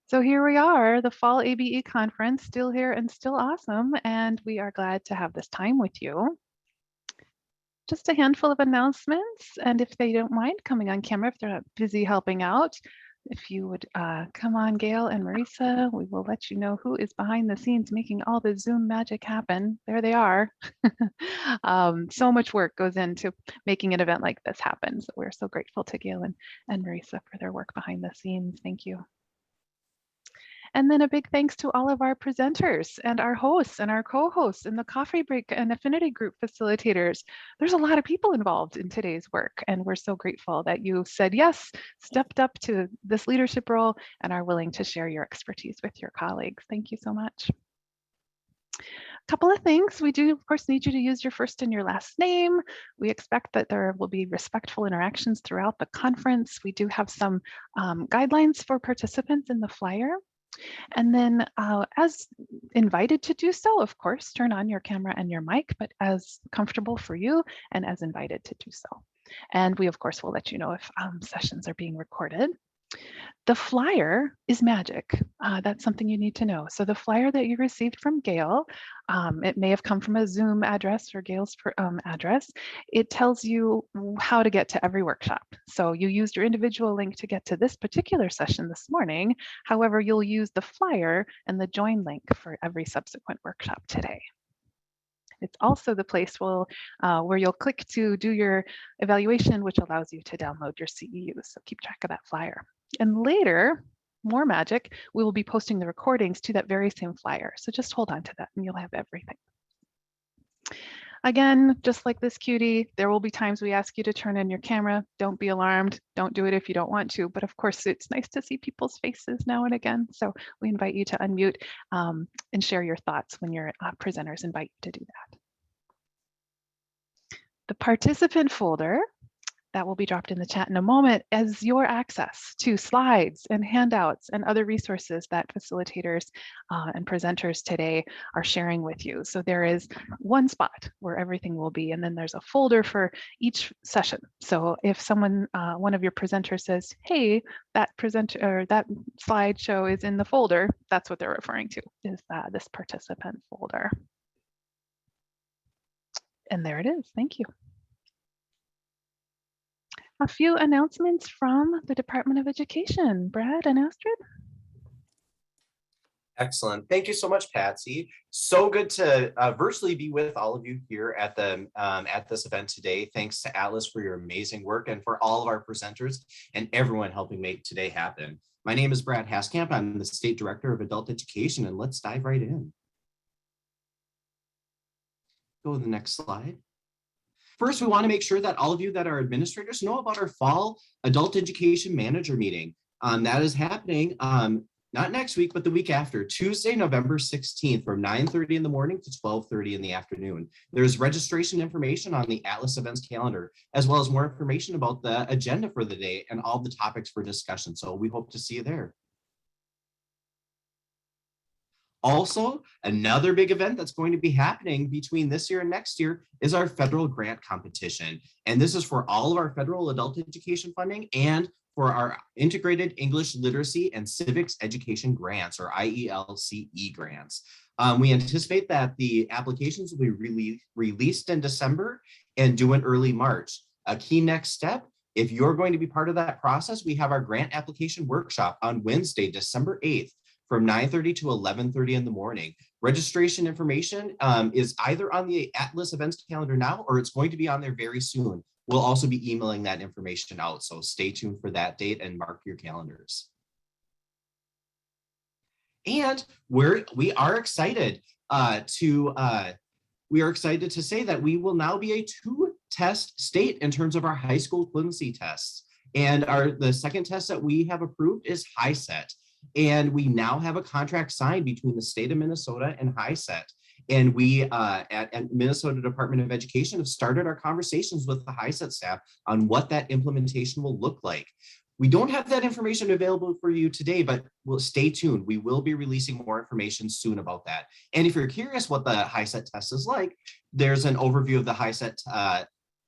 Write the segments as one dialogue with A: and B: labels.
A: So here we are, the Fall ABE Conference, still here and still awesome, and we are glad to have this time with you. Just a handful of announcements, and if they don't mind coming on camera, if they're not busy helping out, if you would come on, Gail and Marisa, we will let you know who is behind the scenes making all the Zoom magic happen. There they are. So much work goes into making an event like this happen. So we're so grateful to Gail and Marisa for their work behind the scenes. Thank you. And then a big thanks to all of our presenters and our hosts and our co-hosts and the coffee break and affinity group facilitators. There's a lot of people involved in today's work, and we're so grateful that you said yes, stepped up to this leadership role, and are willing to share your expertise with your colleagues. Thank you so much. Couple of things. We do, of course, need you to use your first and your last name. We expect that there will be respectful interactions throughout the conference. We do have some guidelines for participants in the flyer. And then as invited to do so, of course, turn on your camera and your mic, but as comfortable for you and as invited to do so. And we, of course, will let you know if sessions are being recorded. The flyer is magic. That's something you need to know. So the flyer that you received from Gail, it may have come from a Zoom address or Gail's address. It tells you how to get to every workshop. So you used your individual link to get to this particular session this morning. However, you'll use the flyer and the join link for every subsequent workshop today. It's also the place where you'll click to do your evaluation, which allows you to download your CEUs. So keep track of that flyer. And later, more magic, we will be posting the recordings to that very same flyer. So just hold on to that and you'll have everything. Again, just like this cutie, there will be times we ask you to turn in your camera. Don't be alarmed. Don't do it if you don't want to. But of course, it's nice to see people's faces now and again. So we invite you to unmute and share your thoughts when your presenters invite you to do that. The participant folder that will be dropped in the chat in a moment as your access to slides and handouts and other resources that facilitators and presenters today are sharing with you. So there is one spot where everything will be, and then there's a folder for each session. So if someone, one of your presenters says, hey, that presenter or that slideshow is in the folder, that's what they're referring to, is this participant folder. And there it is. Thank you. A few announcements from the Department of Education. Brad and Astrid.
B: Excellent. Thank you so much, Patsy. So good to virtually be with all of you here at this event today. Thanks to ATLAS for your amazing work and for all of our presenters and everyone helping make today happen. My name is Brad Haskamp. I'm the State Director of Adult Education, and let's dive right in. Go to the next slide. First, we want to make sure that all of you that are administrators know about our fall adult education manager meeting. That is happening not next week, but the week after, Tuesday, November 16th from 9:30 in the morning to 12:30 in the afternoon. There's registration information on the ATLAS events calendar, as well as more information about the agenda for the day and all the topics for discussion. So we hope to see you there. Also, another big event that's going to be happening between this year and next year is our federal grant competition. And this is for all of our federal adult education funding and for our integrated English literacy and civics education grants, or IELCE grants. We anticipate that the applications will be released in December and due in early March. A key next step, if you're going to be part of that process, we have our grant application workshop on Wednesday, December 8th. From 9:30 to 11:30 in the morning. Registration information is either on the ATLAS events calendar now, or it's going to be on there very soon. We'll also be emailing that information out, so stay tuned for that date and mark your calendars. And we are excited to say that we will now be a 2-test state in terms of our high school equivalency tests. And the second test that we have approved is HiSET. And we now have a contract signed between the state of Minnesota and HiSET. And we at Minnesota Department of Education have started our conversations with the HiSET staff on what that implementation will look like. We don't have that information available for you today, but we'll stay tuned. We will be releasing more information soon about that. And if you're curious what the HiSET test is like, there's an overview of the HiSET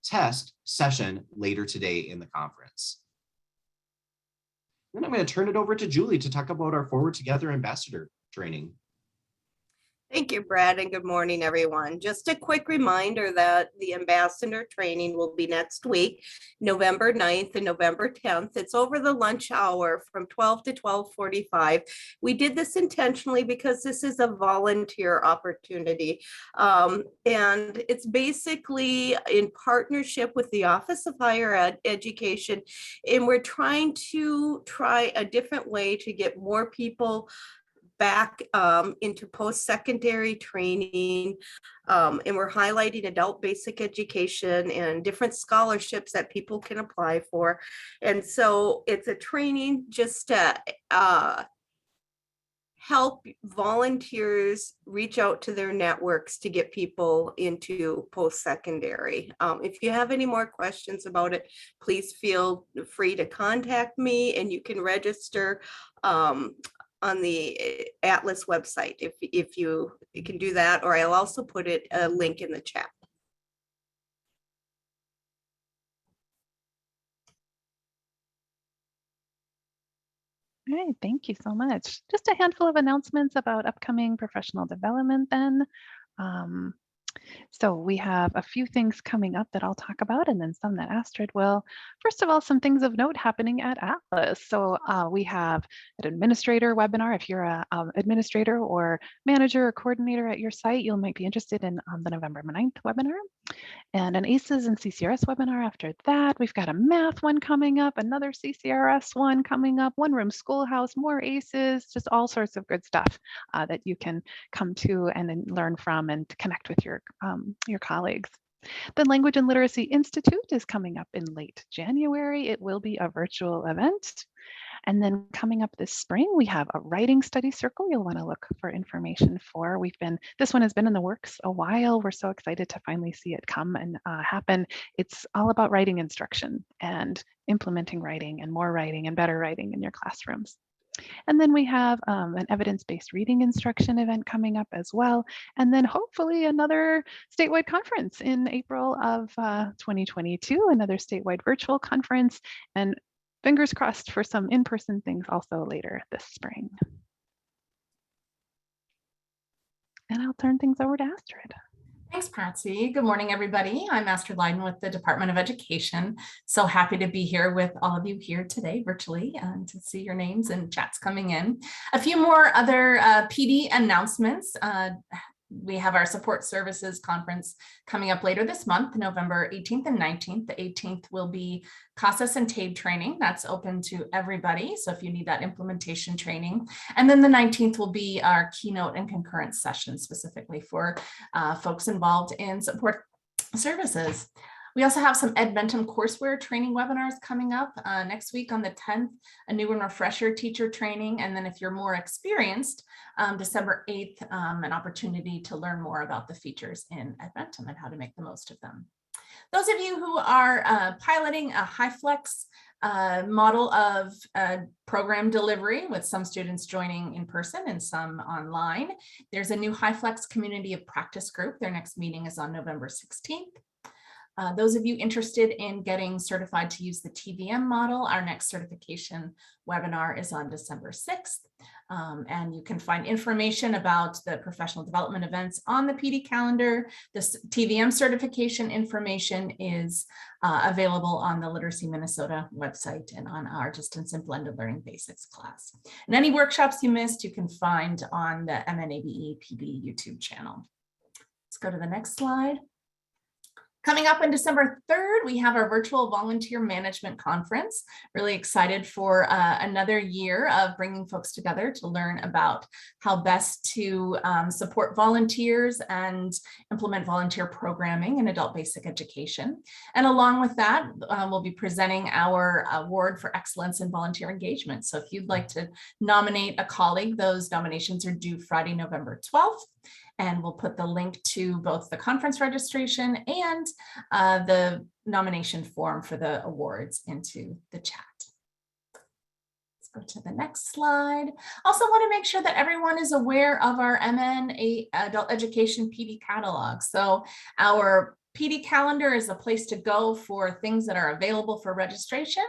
B: test session later today in the conference. Then I'm going to turn it over to Julie to talk about our Forward Together Ambassador training.
C: Thank you, Brad, and good morning, everyone. Just a quick reminder that the ambassador training will be next week, November 9th and November 10th. It's over the lunch hour from 12 to 12:45. We did this intentionally because this is a volunteer opportunity. And it's basically in partnership with the Office of Higher Education. And we're trying a different way to get more people back into post-secondary training, and we're highlighting adult basic education and different scholarships that people can apply for. And so it's a training just to help volunteers reach out to their networks to get people into post-secondary. If you have any more questions about it, please feel free to contact me, and you can register on the ATLAS website if you can do that, or I'll also put a link in the chat.
A: All right, thank you so much. Just a handful of announcements about upcoming professional development then. So we have a few things coming up that I'll talk about, and then some that Astrid will. First of all, some things of note happening at ATLAS. So we have an administrator webinar. If you're an administrator or manager or coordinator at your site, you might be interested in the November 9th webinar. And an ACES and CCRS webinar after that. We've got a math one coming up, another CCRS one coming up, one room schoolhouse, more ACES, just all sorts of good stuff that you can come to and then learn from and connect with your colleagues. The Language and Literacy Institute is coming up in late January. It will be a virtual event. And then coming up this spring, we have a writing study circle you'll want to look for information for. This one has been in the works a while. We're so excited to finally see it come and happen. It's all about writing instruction and implementing writing and more writing and better writing in your classrooms. And then we have an evidence-based reading instruction event coming up as well. And then hopefully another statewide conference in April of 2022, another statewide virtual conference, and fingers crossed for some in-person things also later this spring. And I'll turn things over to Astrid.
D: Thanks, Patsy. Good morning, everybody. I'm Astrid Leiden with the Department of Education. So happy to be here with all of you here today virtually and to see your names and chats coming in. A few more other PD announcements. We have our support services conference coming up later this month, November 18th and 19th. The 18th will be CASAS and TABE training. That's open to everybody. So if you need that implementation training. And then the 19th will be our keynote and concurrent session specifically for folks involved in support services. We also have some Edmentum courseware training webinars coming up next week on the 10th, a new and refresher teacher training. And then if you're more experienced, December 8th, an opportunity to learn more about the features in Edmentum and how to make the most of them. Those of you who are piloting a HighFlex model of program delivery with some students joining in person and some online, there's a new HighFlex community of practice group. Their next meeting is on November 16th. Those of you interested in getting certified to use the TVM model, our next certification webinar is on December 6th. And you can find information about the professional development events on the PD calendar. This TVM certification information is available on the Literacy Minnesota website and on our Distance and Blended Learning Basics class. And any workshops you missed, you can find on the MNABE PD YouTube channel. Let's go to the next slide. Coming up on December 3rd, we have our virtual volunteer management conference. Really excited for another year of bringing folks together to learn about how best to support volunteers and implement volunteer programming in adult basic education. And along with that, we'll be presenting our award for excellence in volunteer engagement. So if you'd like to nominate a colleague, those nominations are due Friday, November 12th. And we'll put the link to both the conference registration and the nomination form for the awards into the chat. Let's go to the next slide. Also want to make sure that everyone is aware of our MN Adult Education PD catalog. So our PD calendar is a place to go for things that are available for registration.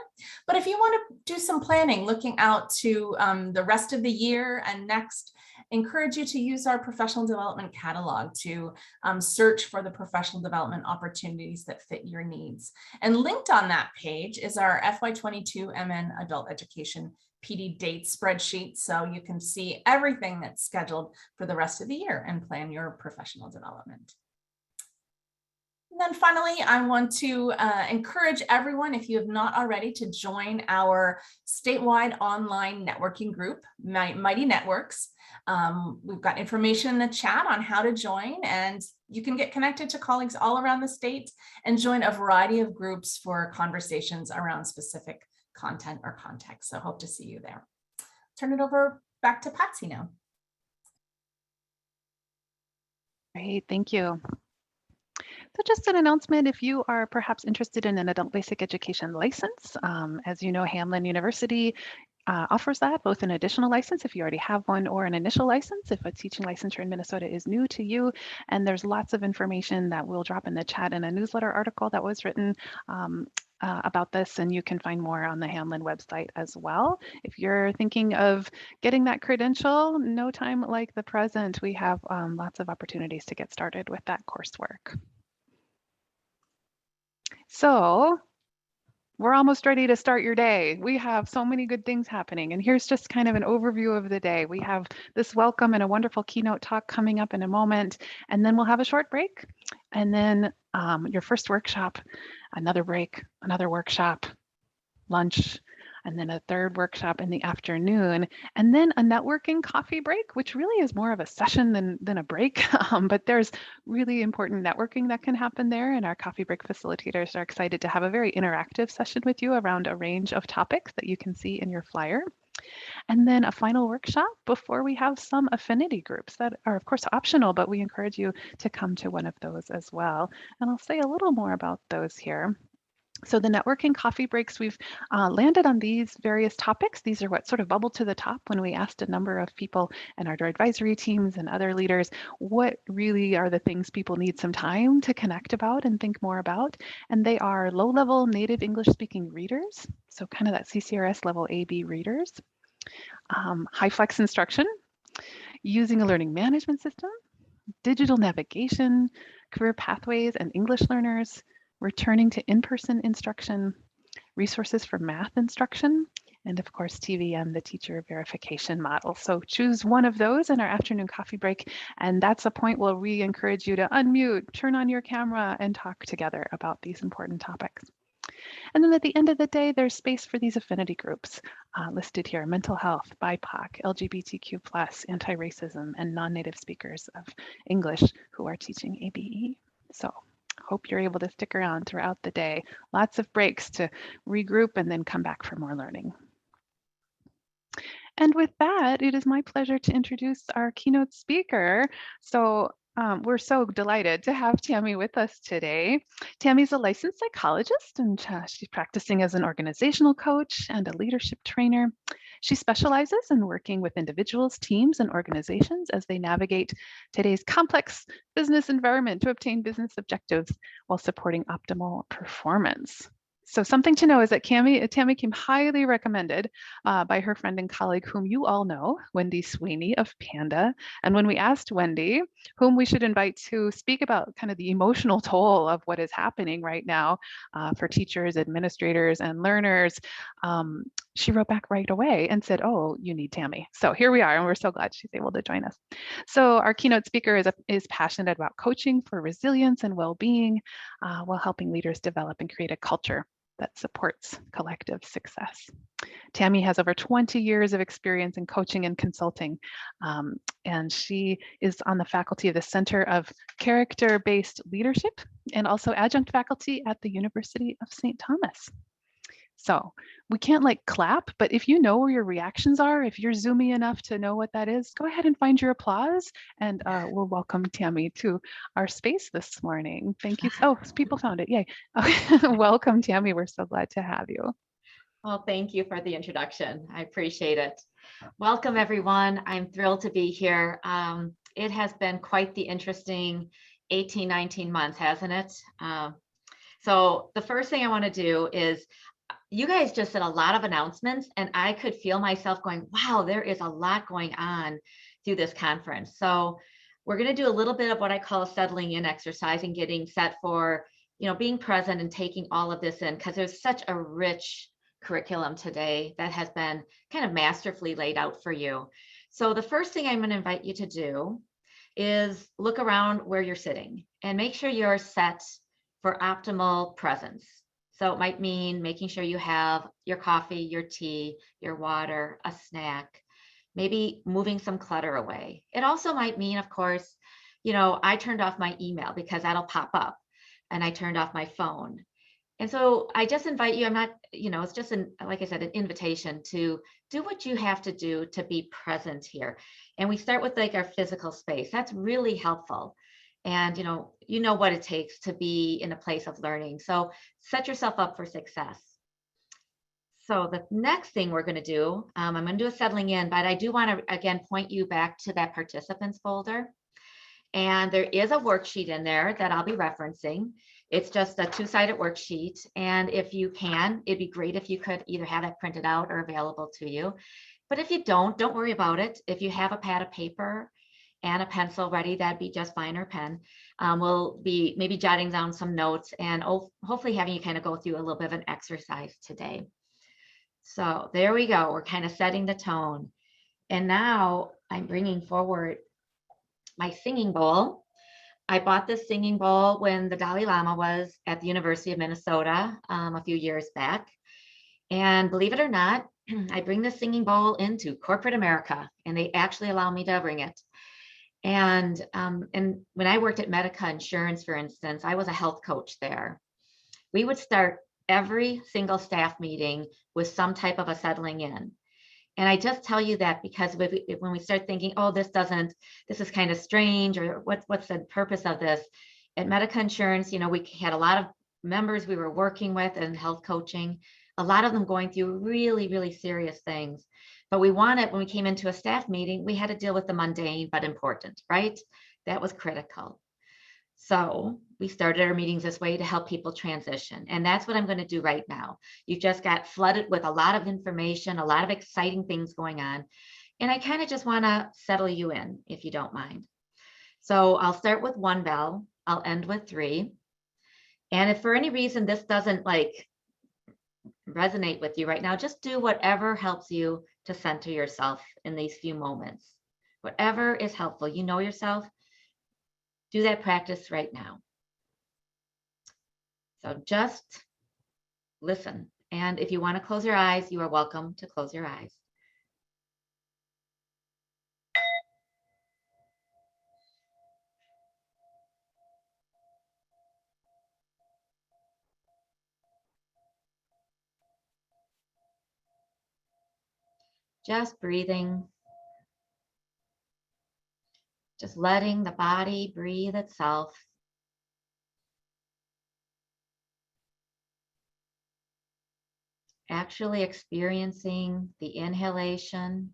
D: But if you want to do some planning, looking out to the rest of the year and next, encourage you to use our professional development catalog to search for the professional development opportunities that fit your needs. And linked on that page is our FY22 MN Adult Education PD date spreadsheet, so you can see everything that's scheduled for the rest of the year and plan your professional development. And then finally, I want to encourage everyone, if you have not already, to join our statewide online networking group, Mighty Networks. We've got information in the chat on how to join, and you can get connected to colleagues all around the state and join a variety of groups for conversations around specific content or context. So hope to see you there. Turn it over back to Patsy now.
A: Great, thank you. So just an announcement, if you are perhaps interested in an adult basic education license, as you know, Hamline University offers that, both an additional license if you already have one, or an initial license if a teaching licensure in Minnesota is new to you. And there's lots of information that we'll drop in the chat in a newsletter article that was written about this, and you can find more on the Hamline website as well. If you're thinking of getting that credential, no time like the present. We have lots of opportunities to get started with that coursework. So we're almost ready to start your day. We have so many good things happening, and here's just kind of an overview of the day. We have this welcome and a wonderful keynote talk coming up in a moment, and then we'll have a short break, and then your first workshop, another break, another workshop, lunch, and then a third workshop in the afternoon, and then a networking coffee break, which really is more of a session than a break, but there's really important networking that can happen there, and our coffee break facilitators are excited to have a very interactive session with you around a range of topics that you can see in your flyer. And then a final workshop before we have some affinity groups that are of course optional, but we encourage you to come to one of those as well. And I'll say a little more about those here. So the networking coffee breaks, we've landed on these various topics. These are what sort of bubbled to the top when we asked a number of people in our advisory teams and other leaders, what really are the things people need some time to connect about and think more about. And they are low-level native English-speaking readers, so kind of that CCRS level AB readers, high flex instruction, using a learning management system, digital navigation, career pathways and English learners, returning to in-person instruction, resources for math instruction, and of course, TVM, the teacher verification model. So choose one of those in our afternoon coffee break, and that's a point where we encourage you to unmute, turn on your camera, and talk together about these important topics. And then at the end of the day, there's space for these affinity groups listed here: mental health, BIPOC, LGBTQ+, anti-racism, and non-native speakers of English who are teaching ABE. So hope you're able to stick around throughout the day. Lots of breaks to regroup and then come back for more learning. And with that, it is my pleasure to introduce our keynote speaker. So we're so delighted to have Tammy with us today. Tammy's a licensed psychologist, and she's practicing as an organizational coach and a leadership trainer. She specializes in working with individuals, teams, and organizations as they navigate today's complex business environment to obtain business objectives while supporting optimal performance. So something to know is that Tammy came highly recommended by her friend and colleague, whom you all know, Wendy Sweeney of Panda. And when we asked Wendy whom we should invite to speak about kind of the emotional toll of what is happening right now for teachers, administrators, and learners, she wrote back right away and said, oh, you need Tammy. So here we are, and we're so glad she's able to join us. So our keynote speaker is passionate about coaching for resilience and well-being while helping leaders develop and create a culture that supports collective success. Tammy has over 20 years of experience in coaching and consulting, and she is on the faculty of the Center of Character-Based Leadership and also adjunct faculty at the University of St. Thomas. So we can't like clap, but if you know where your reactions are, if you're zoomy enough to know what that is, go ahead and find your applause, and we'll welcome Tammy to our space this morning. Thank you. Oh, people found it. Yay. Okay. Welcome, Tammy. We're so glad to have you.
E: Well, thank you for the introduction. I appreciate it. Welcome, everyone. I'm thrilled to be here. It has been quite the interesting 18, 19 months, hasn't it? So the first thing I want to do is, you guys just did a lot of announcements, and I could feel myself going, wow, there is a lot going on through this conference. So we're going to do a little bit of what I call a settling in exercise and getting set for, being present and taking all of this in, because there's such a rich curriculum today that has been kind of masterfully laid out for you. So the first thing I'm going to invite you to do is look around where you're sitting and make sure you're set for optimal presence. So it might mean making sure you have your coffee, your tea, your water, a snack, maybe moving some clutter away. It also might mean, of course, I turned off my email because that'll pop up, and I turned off my phone. And so I just invite you, I'm not, it's just like I said, an invitation to do what you have to do to be present here. And we start with like our physical space. That's really helpful. And you know what it takes to be in a place of learning. So set yourself up for success. So the next thing we're going to do, I'm going to do a settling in, but I do want to again point you back to that participants folder. And there is a worksheet in there that I'll be referencing. It's just a two-sided worksheet. And if you can, it'd be great if you could either have that printed out or available to you. But if you don't worry about it. If you have a pad of paper and a pencil ready, that'd be just fine, or pen. We'll be maybe jotting down some notes and hopefully having you kind of go through a little bit of an exercise today. So there we go. We're kind of setting the tone. And now I'm bringing forward my singing bowl. I bought this singing bowl when the Dalai Lama was at the University of Minnesota a few years back. And believe it or not, I bring this singing bowl into corporate America, and they actually allow me to bring it. And when I worked at Medica Insurance, for instance, I was a health coach there. We would start every single staff meeting with some type of a settling in. And I just tell you that because when we start thinking, oh, this is kind of strange, or what's the purpose of this? At Medica Insurance, we had a lot of members we were working with in health coaching, a lot of them going through really, really serious things. But when we came into a staff meeting, we had to deal with the mundane but important, right? That was critical. So we started our meetings this way to help people transition. And that's what I'm going to do right now. You just got flooded with a lot of information, a lot of exciting things going on. And I kind of just want to settle you in, if you don't mind. So I'll start with 1 bell. I'll end with 3. And if for any reason this doesn't resonate with you right now, just do whatever helps you to center yourself in these few moments. Whatever is helpful. You know yourself. Do that practice right now. So just listen. And if you want to close your eyes, you are welcome to close your eyes. Just breathing. Just letting the body breathe itself. Actually experiencing the inhalation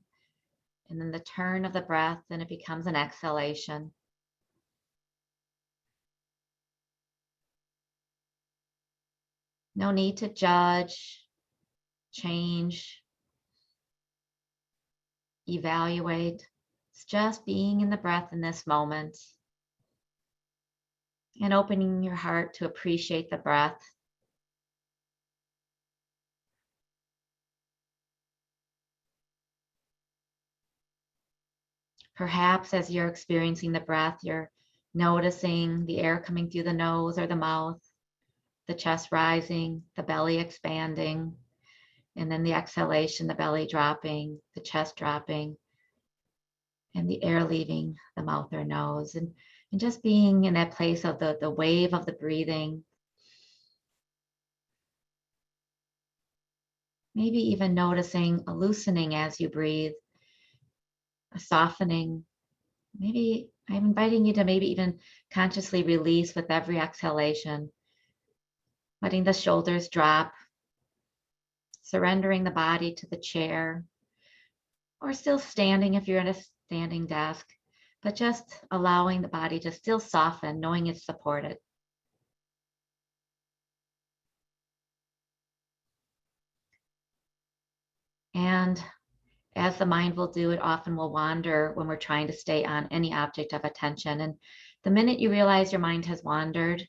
E: and then the turn of the breath, and it becomes an exhalation. No need to judge, change, evaluate. It's just being in the breath in this moment and opening your heart to appreciate the breath. Perhaps as you're experiencing the breath, you're noticing the air coming through the nose or the mouth, the chest rising, the belly expanding, and then the exhalation, the belly dropping, the chest dropping, and the air leaving the mouth or nose, and just being in that place of the wave of the breathing. Maybe even noticing a loosening as you breathe, a softening. Maybe I'm inviting you to maybe even consciously release with every exhalation, letting the shoulders drop, surrendering the body to the chair, or still standing if you're at a standing desk, but just allowing the body to still soften, knowing it's supported. And as the mind will do, it often will wander when we're trying to stay on any object of attention. And the minute you realize your mind has wandered,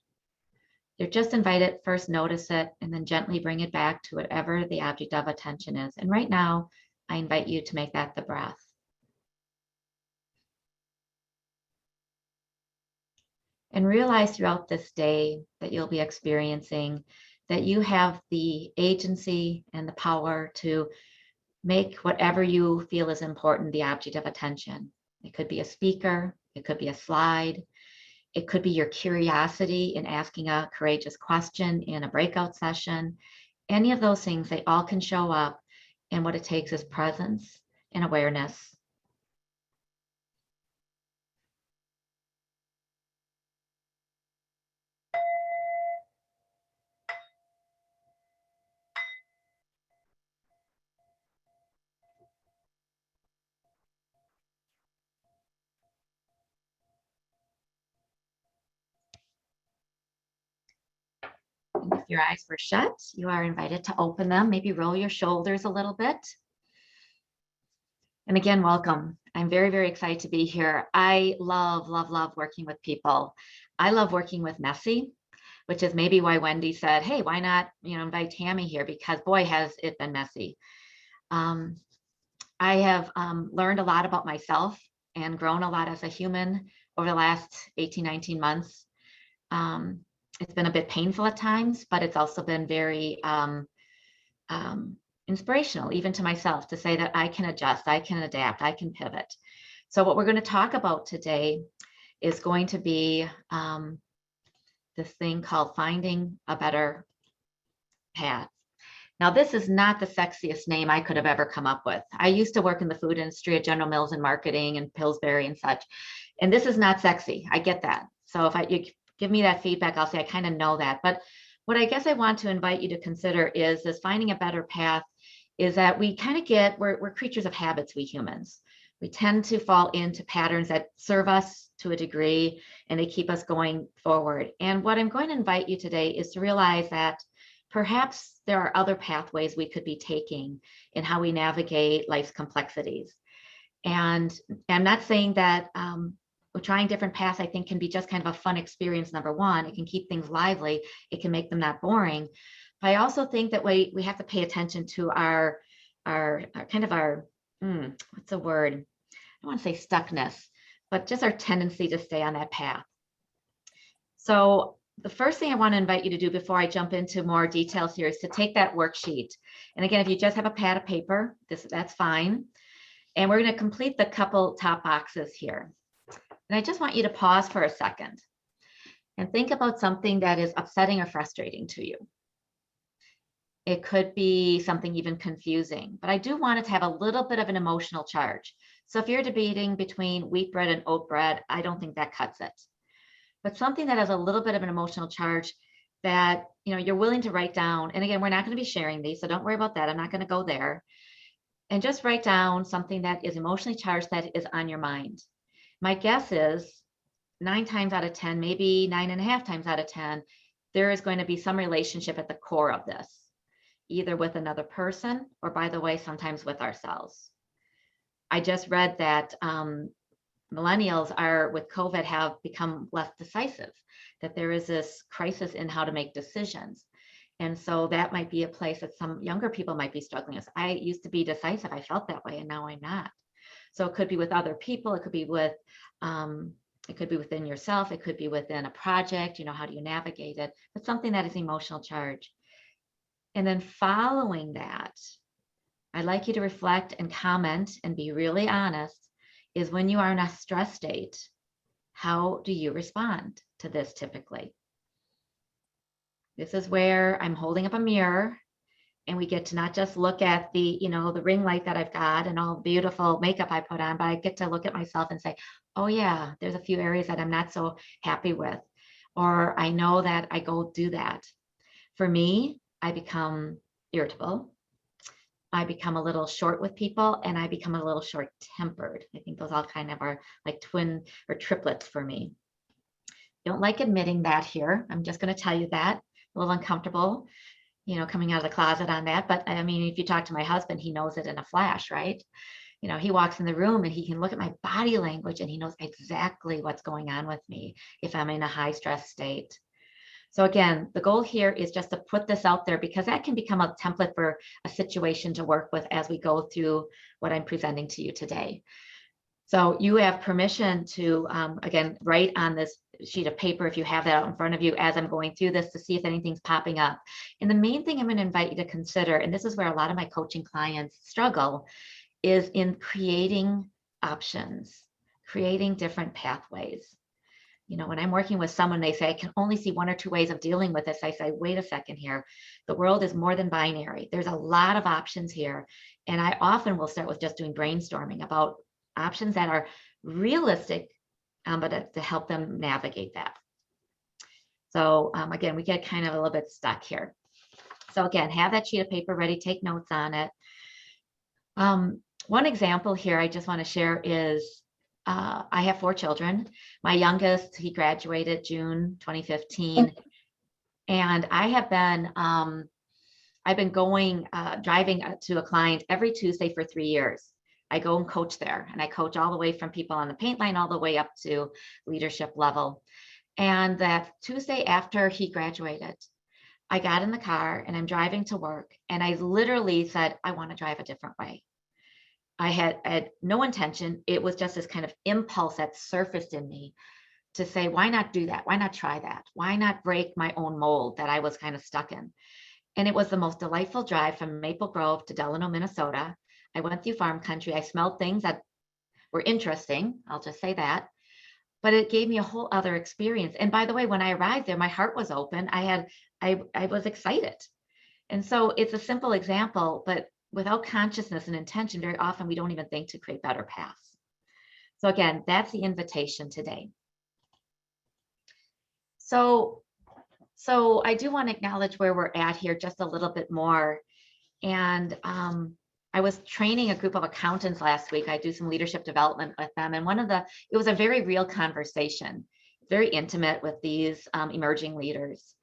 E: you're just invited, first notice it, and then gently bring it back to whatever the object of attention is. And right now, I invite you to make that the breath. And realize throughout this day that you'll be experiencing that you have the agency and the power to make whatever you feel is important the object of attention. It could be a speaker, it could be a slide, it could be your curiosity in asking a courageous question in a breakout session. Any of those things, they all can show up, and what it takes is presence and awareness. And if your eyes were shut, you are invited to open them, maybe roll your shoulders a little bit. And again, welcome. I'm very, very excited to be here. I love, love, love working with people. I love working with messy, which is maybe why Wendy said, hey, why not, invite Tammy here? Because boy, has it been messy. I have learned a lot about myself and grown a lot as a human over the last 18, 19 months. It's been a bit painful at times, but it's also been very inspirational, even to myself, to say that I can adjust, I can adapt, I can pivot. So what we're going to talk about today is going to be this thing called finding a better path. Now, this is not the sexiest name I could have ever come up with. I used to work in the food industry at General Mills and marketing and Pillsbury and such, and this is not sexy. I get that. So if you give me that feedback, I'll say I kind of know that. But what I guess I want to invite you to consider is this finding a better path is that we kind of we're creatures of habits, we humans. We tend to fall into patterns that serve us to a degree, and they keep us going forward. And what I'm going to invite you today is to realize that perhaps there are other pathways we could be taking in how we navigate life's complexities. And I'm not saying that trying different paths, I think, can be just kind of a fun experience. Number one, it can keep things lively. It can make them not boring. But I also think that we have to pay attention to our what's the word? I don't want to say stuckness, but just our tendency to stay on that path. So the first thing I want to invite you to do before I jump into more details here is to take that worksheet. And again, if you just have a pad of paper, that's fine. And we're going to complete the couple top boxes here. And I just want you to pause for a second and think about something that is upsetting or frustrating to you. It could be something even confusing, but I do want it to have a little bit of an emotional charge. So if you're debating between wheat bread and oat bread, I don't think that cuts it. But something that has a little bit of an emotional charge that you're willing to write down. And again, we're not going to be sharing these, so don't worry about that. I'm not going to go there. And just write down something that is emotionally charged that is on your mind. My guess is 9 times out of 10, maybe 9.5 times out of 10, there is going to be some relationship at the core of this, either with another person or, by the way, sometimes with ourselves. I just read that millennials with COVID have become less decisive, that there is this crisis in how to make decisions. And so that might be a place that some younger people might be struggling with. I used to be decisive. I felt that way, and now I'm not. So it could be with other people. It could be within yourself. It could be within a project. How do you navigate it? But something that is emotional charge. And then following that, I'd like you to reflect and comment and be really honest, is when you are in a stress state, how do you respond to this typically? This is where I'm holding up a mirror and we get to not just look at the ring light that I've got and all the beautiful makeup I put on, but I get to look at myself and say, oh yeah, there's a few areas that I'm not so happy with, or I know that I go do that. For me, I become irritable. I become a little short with people, and I become a little short-tempered. I think those all kind of are like twin or triplets for me. Don't like admitting that here. I'm just going to tell you that. A little uncomfortable, you know, coming out of the closet on that. But I mean, if you talk to my husband, he knows it in a flash, right? You know, he walks in the room and he can look at my body language and he knows exactly what's going on with me if I'm in a high stress state. So again, the goal here is just to put this out there because that can become a template for a situation to work with as we go through what I'm presenting to you today. So you have permission to, again, write on this sheet of paper if you have that out in front of you as I'm going through this to see if anything's popping up. And the main thing I'm going to invite you to consider, and this is where a lot of my coaching clients struggle, is in creating options, creating different pathways. You know, when I'm working with someone, they say, I can only see one or two ways of dealing with this. I say, wait a second here. The world is more than binary. There's a lot of options here. And I often will start with just doing brainstorming about options that are realistic, but to help them navigate that. So again, we get kind of a little bit stuck here. So again, have that sheet of paper ready, take notes on it. One example here I just want to share is I have 4 children. My youngest, he graduated June 2015. And I have been, I've been going, driving to a client every Tuesday for 3 years. I go and coach there, and I coach all the way from people on the paint line all the way up to leadership level. And that Tuesday after he graduated, I got in the car and I'm driving to work, and I literally said, I want to drive a different way. I had no intention. It was just this kind of impulse that surfaced in me to say, why not do that? Why not try that? Why not break my own mold that I was kind of stuck in? And it was the most delightful drive from Maple Grove to Delano, Minnesota. I went through farm country. I smelled things that were interesting. I'll just say that. But it gave me a whole other experience. And by the way, when I arrived there, my heart was open. I was excited. And so it's a simple example, but without consciousness and intention, very often we don't even think to create better paths. So again, that's the invitation today. So I do want to acknowledge where we're at here just a little bit more. And I was training a group of accountants last week. I do some leadership development with them. And it was a very real conversation, very intimate with these emerging leaders.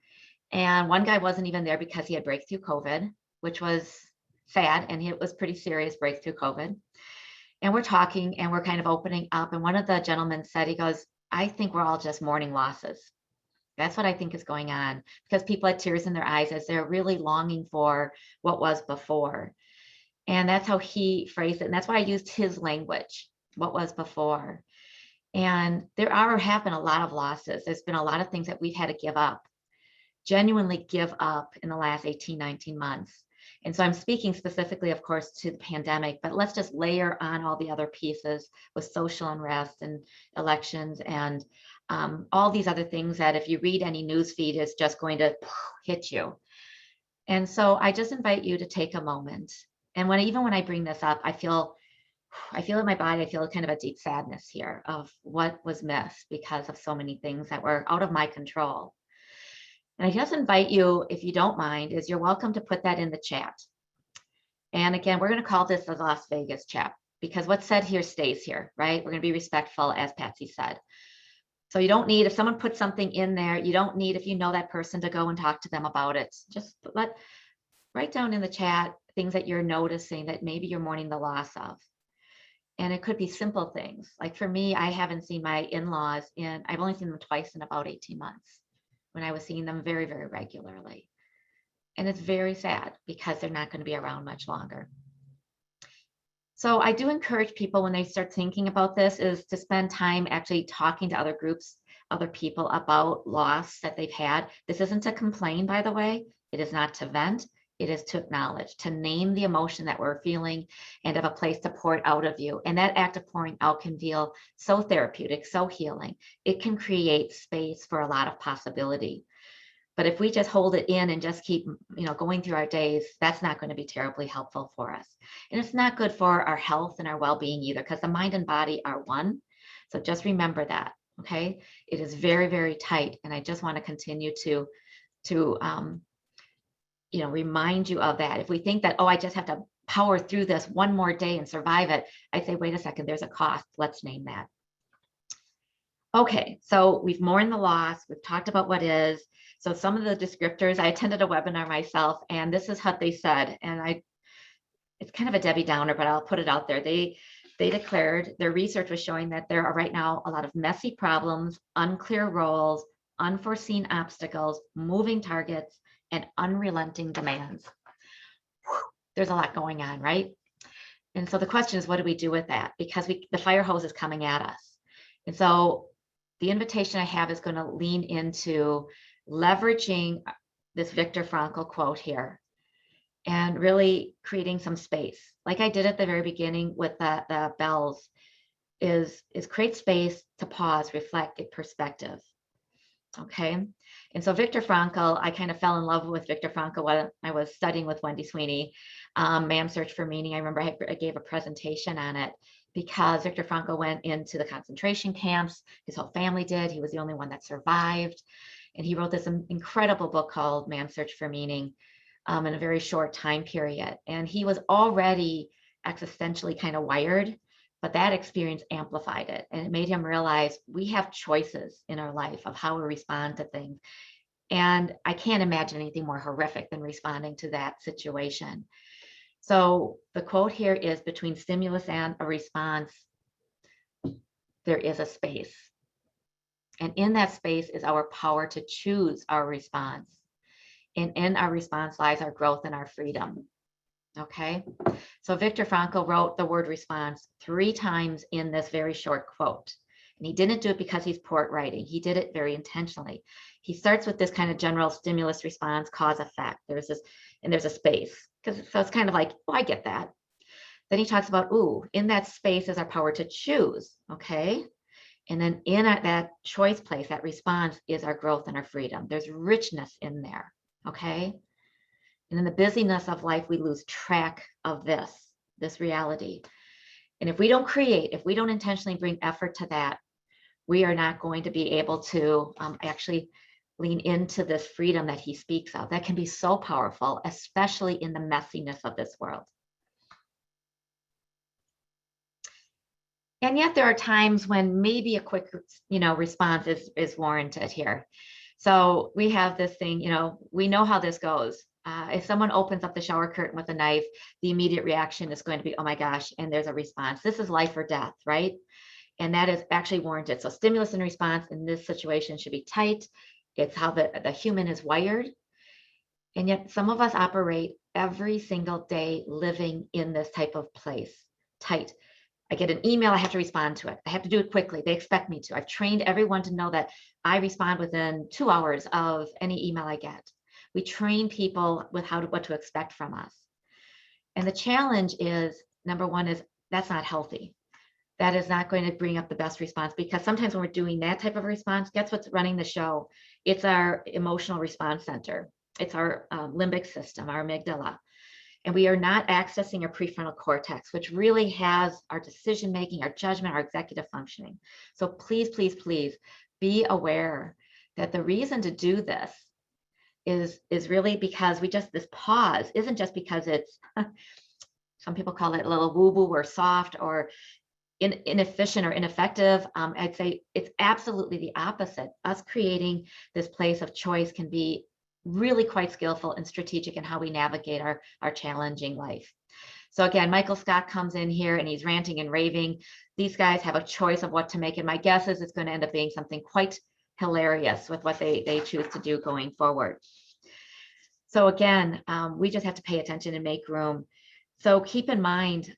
E: And one guy wasn't even there because he had breakthrough COVID, which was sad. And it was pretty serious breakthrough COVID. And we're talking and we're kind of opening up. And one of the gentlemen said, he goes, I think we're all just mourning losses. That's what I think is going on, because people had tears in their eyes as they're really longing for what was before. And that's how he phrased it. And that's why I used his language, what was before. And there have been a lot of losses. There's been a lot of things that we've had to give up, genuinely give up in the last 18, 19 months. And so I'm speaking specifically, of course, to the pandemic, but let's just layer on all the other pieces with social unrest and elections and all these other things that if you read any news feed is just going to hit you. And so I just invite you to take a moment. And even when I bring this up, I feel in my body, I feel kind of a deep sadness here of what was missed because of so many things that were out of my control. And I just invite you, if you don't mind, you're welcome to put that in the chat. And again, we're going to call this the Las Vegas chat because what's said here stays here, right? We're going to be respectful, as Patsy said. So you don't need, if someone puts something in there, you don't need, if you know that person, to go and talk to them about it. Just write down in the chat things that you're noticing that maybe you're mourning the loss of. And it could be simple things. Like for me, I haven't seen my in-laws I've only seen them twice in about 18 months when I was seeing them very, very regularly. And it's very sad because they're not going to be around much longer. So I do encourage people when they start thinking about this is to spend time actually talking to other groups, other people about loss that they've had. This isn't to complain, by the way. It is not to vent. It is to acknowledge, to name the emotion that we're feeling and have a place to pour it out of you. And that act of pouring out can feel so therapeutic, so healing. It can create space for a lot of possibility. But if we just hold it in and just keep, going through our days, that's not going to be terribly helpful for us. And it's not good for our health and our well-being either, because the mind and body are one. So just remember that, okay? It is very, very tight. And I just want to continue to remind you of that. If we think that, I just have to power through this one more day and survive it, I say, wait a second, there's a cost. Let's name that. Okay, so we've mourned the loss. We've talked about what is. So some of the descriptors, I attended a webinar myself, and this is what they said. And it's kind of a Debbie Downer, but I'll put it out there. They declared their research was showing that there are right now a lot of messy problems, unclear roles, unforeseen obstacles, moving targets, and unrelenting demands. Whew, there's a lot going on, right? And so the question is, what do we do with that? Because the fire hose is coming at us. And so the invitation I have is going to lean into leveraging this Viktor Frankl quote here and really creating some space. Like I did at the very beginning with the bells, is create space to pause, reflect, get perspective. Okay. And so Viktor Frankl, I kind of fell in love with Viktor Frankl when I was studying with Wendy Sweeney, Man's Search for Meaning. I remember I gave a presentation on it because Viktor Frankl went into the concentration camps. His whole family did. He was the only one that survived. And he wrote this incredible book called Man's Search for Meaning in a very short time period. And he was already existentially kind of wired, but that experience amplified it. And it made him realize we have choices in our life of how we respond to things. And I can't imagine anything more horrific than responding to that situation. So the quote here is, between stimulus and a response, there is a space. And in that space is our power to choose our response. And in our response lies our growth and our freedom. Okay. So Viktor Frankl wrote the word response 3 times in this very short quote. And he didn't do it because he's poor at writing. He did it very intentionally. He starts with this kind of general stimulus response, cause effect. There's a space. So it's kind of like, oh, I get that. Then he talks about, ooh, in that space is our power to choose. Okay. And then in that choice place, that response is our growth and our freedom. There's richness in there. Okay. And in the busyness of life, we lose track of this reality. And if we don't create, if we don't intentionally bring effort to that, we are not going to be able to actually lean into this freedom that he speaks of. That can be so powerful, especially in the messiness of this world. And yet there are times when maybe a quick, response is warranted here. So we have this thing, we know how this goes. If someone opens up the shower curtain with a knife, the immediate reaction is going to be, oh my gosh, and there's a response. This is life or death, right? And that is actually warranted. So stimulus and response in this situation should be tight. It's how the human is wired. And yet some of us operate every single day living in this type of place, tight. I get an email, I have to respond to it. I have to do it quickly. They expect me to. I've trained everyone to know that I respond within 2 hours of any email I get. We train people with what to expect from us. And the challenge is, number one, is that's not healthy. That is not going to bring up the best response, because sometimes when we're doing that type of response, guess what's running the show? It's our emotional response center. It's our limbic system, our amygdala. And we are not accessing our prefrontal cortex, which really has our decision-making, our judgment, our executive functioning. So please, please, please be aware that the reason to do this is really because this pause isn't just because it's, some people call it a little woo-woo or soft or inefficient or ineffective. I'd say it's absolutely the opposite. Us creating this place of choice can be really quite skillful and strategic in how we navigate our challenging life. So again, Michael Scott comes in here and he's ranting and raving. These guys have a choice of what to make. And my guess is it's going to end up being something quite hilarious with what they choose to do going forward. So again, we just have to pay attention and make room. So keep in mind,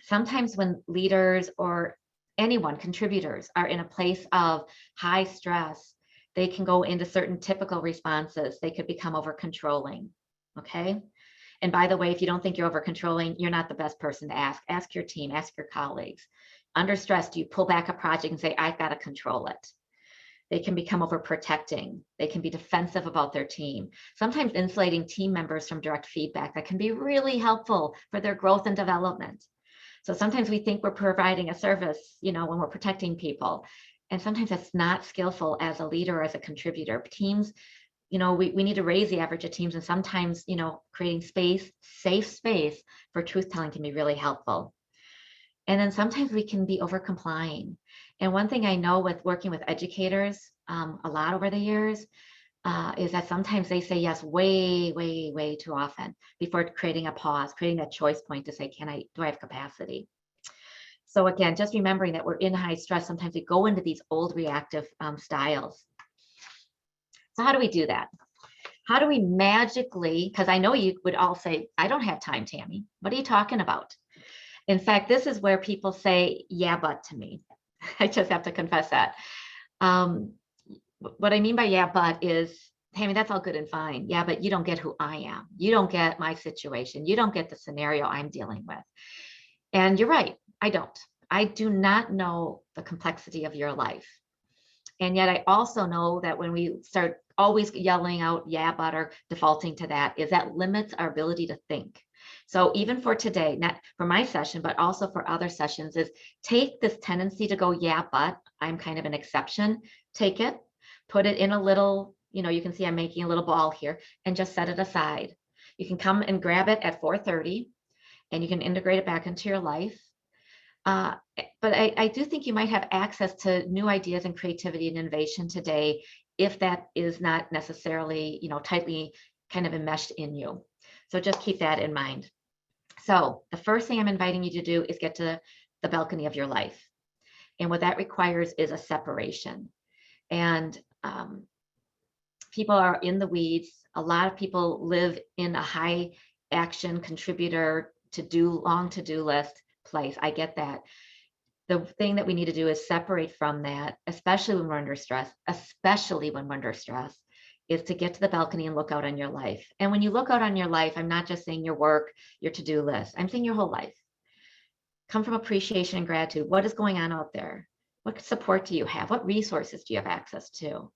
E: sometimes when leaders or anyone, contributors, are in a place of high stress, they can go into certain typical responses. They could become over controlling. Okay. And by the way, if you don't think you're over controlling, you're not the best person to ask. Ask your team, ask your colleagues. Under stress, do you pull back a project and say, I've got to control it? They can become overprotecting. They can be defensive about their team. Sometimes insulating team members from direct feedback that can be really helpful for their growth and development. So sometimes we think we're providing a service, when we're protecting people. And sometimes that's not skillful as a leader or as a contributor. Teams, we need to raise the average of teams, and sometimes, creating safe space for truth telling can be really helpful. And then sometimes we can be over complying. And one thing I know with working with educators a lot over the years is that sometimes they say yes way too often before creating a pause, creating that choice point to say, do I have capacity? So again, just remembering that we're in high stress, sometimes we go into these old reactive styles. So how do we do that? How do we magically, because I know you would all say, I don't have time, Tammy. What are you talking about? In fact, this is where people say, yeah, but to me. I just have to confess that. What I mean by yeah, but is, Tammy, that's all good and fine. Yeah, but you don't get who I am. You don't get my situation. You don't get the scenario I'm dealing with. And you're right, I don't. I do not know the complexity of your life. And yet I also know that when we start always yelling out, yeah, but, or defaulting to that, is that limits our ability to think. So even for today, not for my session, but also for other sessions, is take this tendency to go, yeah, but I'm kind of an exception. Take it, put it in a little, you can see I'm making a little ball here, and just set it aside. You can come and grab it at 4:30 and you can integrate it back into your life. But I do think you might have access to new ideas and creativity and innovation today, if that is not necessarily, tightly kind of enmeshed in you. So just keep that in mind. So the first thing I'm inviting you to do is get to the balcony of your life. And what that requires is a separation. And people are in the weeds. A lot of people live in a high action contributor long to-do list place. I get that. The thing that we need to do is separate from that, especially when we're under stress, is to get to the balcony and look out on your life. And when you look out on your life, I'm not just saying your work, your to-do list, I'm saying your whole life. Come from appreciation and gratitude. What is going on out there? What support do you have? What resources do you have access to?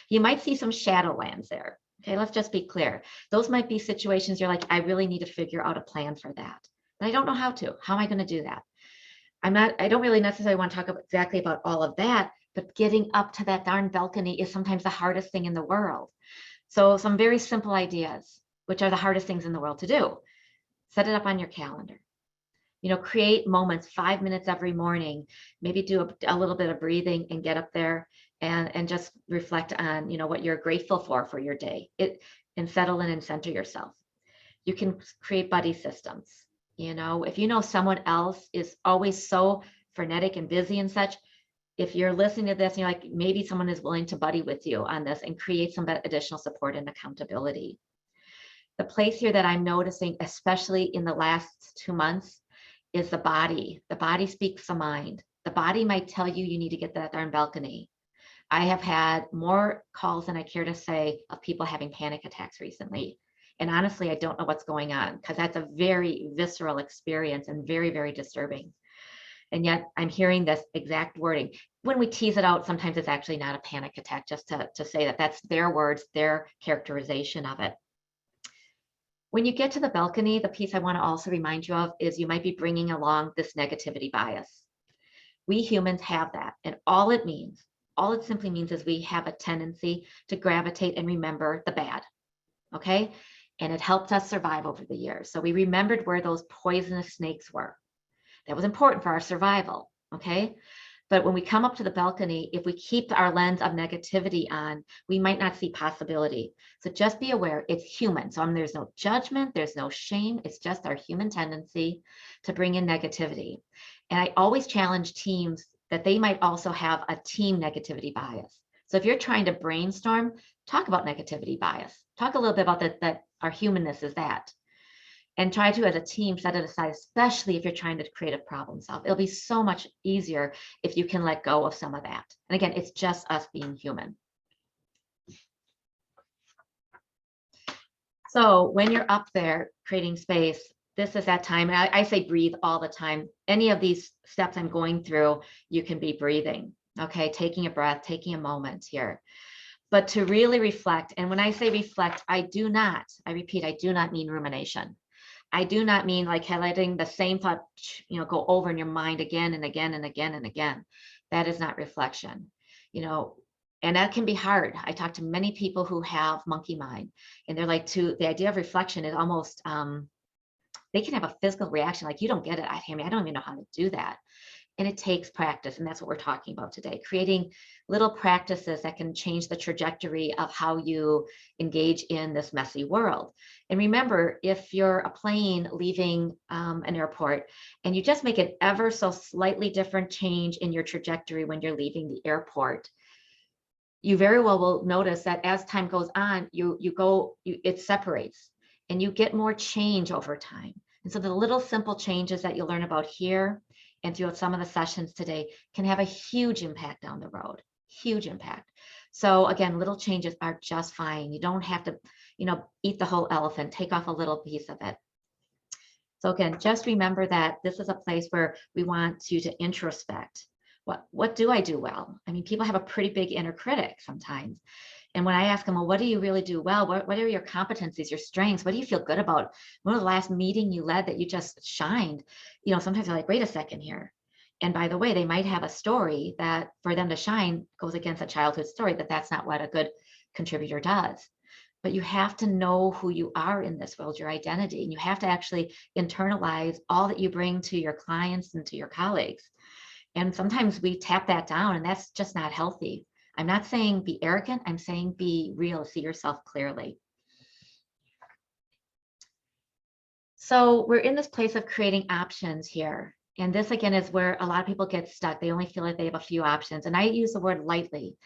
E: You might see some shadow lands there. Okay, let's just be clear. Those might be situations you're like, I really need to figure out a plan for that, but I don't know how to. How am I going to do that? I don't really necessarily want to talk exactly about all of that, but getting up to that darn balcony is sometimes the hardest thing in the world. So some very simple ideas, which are the hardest things in the world to do. Set it up on your calendar. Create moments, 5 minutes every morning, maybe do a little bit of breathing and get up there and just reflect on, what you're grateful for your day, and settle in and center yourself. You can create buddy systems. If someone else is always so frenetic and busy and such, if you're listening to this and you're like, maybe someone is willing to buddy with you on this and create some additional support and accountability. The place here that I'm noticing, especially in the last 2 months, is the body. The body speaks the mind. The body might tell you need to get that darn balcony. I have had more calls than I care to say of people having panic attacks recently. And honestly, I don't know what's going on, because that's a very visceral experience and very, very disturbing. And yet I'm hearing this exact wording. When we tease it out, sometimes it's actually not a panic attack, just to say that that's their words, their characterization of it. When you get to the balcony, the piece I want to also remind you of is you might be bringing along this negativity bias. We humans have that. And all it simply means is we have a tendency to gravitate and remember the bad. Okay? And it helped us survive over the years. So we remembered where those poisonous snakes were. That was important for our survival. Okay? But when we come up to the balcony, if we keep our lens of negativity on, we might not see possibility. So just be aware, it's human. So there's no judgment, there's no shame. It's just our human tendency to bring in negativity. And I always challenge teams that they might also have a team negativity bias. So if you're trying to brainstorm, talk about negativity bias. Talk a little bit about that our humanness is that. And try to, as a team, set it aside, especially if you're trying to create a problem solve. It'll be so much easier if you can let go of some of that. And again, it's just us being human. So when you're up there creating space, this is that time. And I say breathe all the time. Any of these steps I'm going through, you can be breathing. Okay, taking a breath, taking a moment here. But to really reflect, and when I say reflect, I repeat, I do not mean rumination. I do not mean like highlighting the same thought, go over in your mind again and again and again and again. That is not reflection. And that can be hard. I talk to many people who have monkey mind, and they're like, the idea of reflection is almost, they can have a physical reaction, like, you don't get it, Tammy, I don't even know how to do that. And it takes practice, and that's what we're talking about today, creating little practices that can change the trajectory of how you engage in this messy world. And remember, if you're a plane leaving an airport, and you just make an ever so slightly different change in your trajectory when you're leaving the airport, you very well will notice that as time goes on, it separates, and you get more change over time. And so the little simple changes that you'll learn about here and throughout some of the sessions today can have a huge impact down the road, huge impact. So again, little changes are just fine. You don't have to, eat the whole elephant, take off a little piece of it. So again, just remember that this is a place where we want you to introspect. What do I do well? I mean, people have a pretty big inner critic sometimes. And when I ask them, well, what do you really do well? What are your competencies, your strengths? What do you feel good about? When was the last meeting you led that you just shined? Sometimes they're like, wait a second here. And by the way, they might have a story that for them to shine goes against a childhood story, but that's not what a good contributor does. But you have to know who you are in this world, your identity, and you have to actually internalize all that you bring to your clients and to your colleagues. And sometimes we tap that down, and that's just not healthy. I'm not saying be arrogant. I'm saying be real, see yourself clearly. So we're in this place of creating options here. And this, again, is where a lot of people get stuck. They only feel like they have a few options. And I use the word lightly.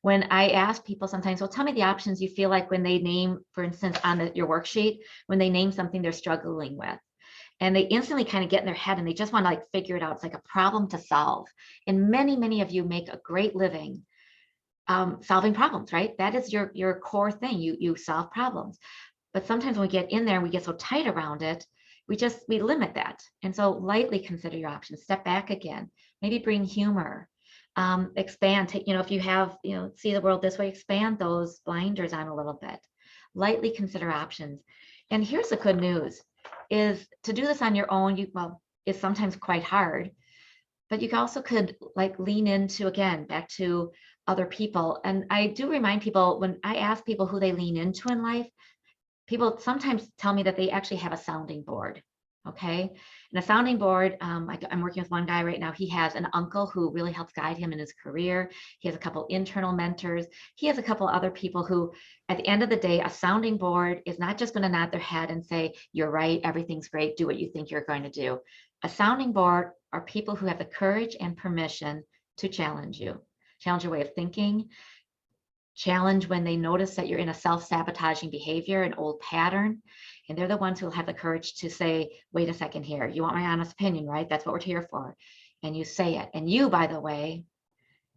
E: When I ask people sometimes, well, tell me the options you feel like when they name, for instance, on your worksheet, when they name something they're struggling with. And they instantly kind of get in their head and they just want to figure it out. It's like a problem to solve. And many, many of you make a great living solving problems, right? That is your core thing. You solve problems. But sometimes when we get in there and we get so tight around it, we limit that. And so lightly consider your options, step back again, maybe bring humor, expand, if you have, see the world this way, expand those blinders on a little bit, lightly consider options. And here's the good news is to do this on your own, it's sometimes quite hard, but you also could lean into, again, back to other people. And I do remind people when I ask people who they lean into in life, people sometimes tell me that they actually have a sounding board. Okay. And a sounding board, I'm working with one guy right now. He has an uncle who really helps guide him in his career. He has a couple internal mentors. He has a couple other people who, at the end of the day, a sounding board is not just going to nod their head and say, you're right, everything's great, do what you think you're going to do. A sounding board are people who have the courage and permission to challenge you, challenge your way of thinking, challenge when they notice that you're in a self-sabotaging behavior, an old pattern. And they're the ones who will have the courage to say, wait a second here, you want my honest opinion, right? That's what we're here for. And you say it. And you, by the way,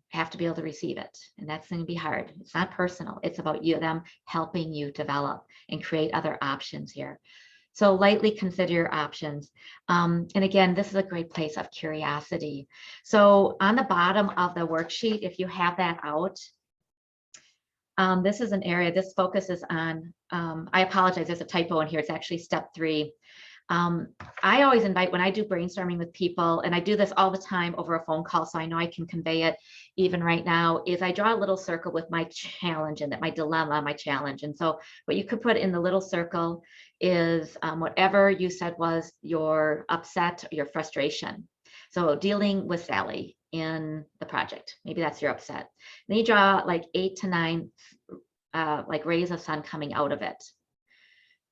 E: have to be able to receive it. And that's going to be hard. It's not personal. It's about them helping you develop and create other options here. So lightly consider your options. And again, this is a great place of curiosity. So on the bottom of the worksheet, if you have that out, this is an area, this focuses on, I apologize, there's a typo in here. It's actually step 3. I always invite, when I do brainstorming with people, and I do this all the time over a phone call, so I know I can convey it even right now, is I draw a little circle with my challenge and my dilemma, my challenge. And so what you could put in the little circle is whatever you said was your upset, or your frustration. So dealing with Sally in the project, maybe that's your upset. Then you draw 8 to 9 rays of sun coming out of it.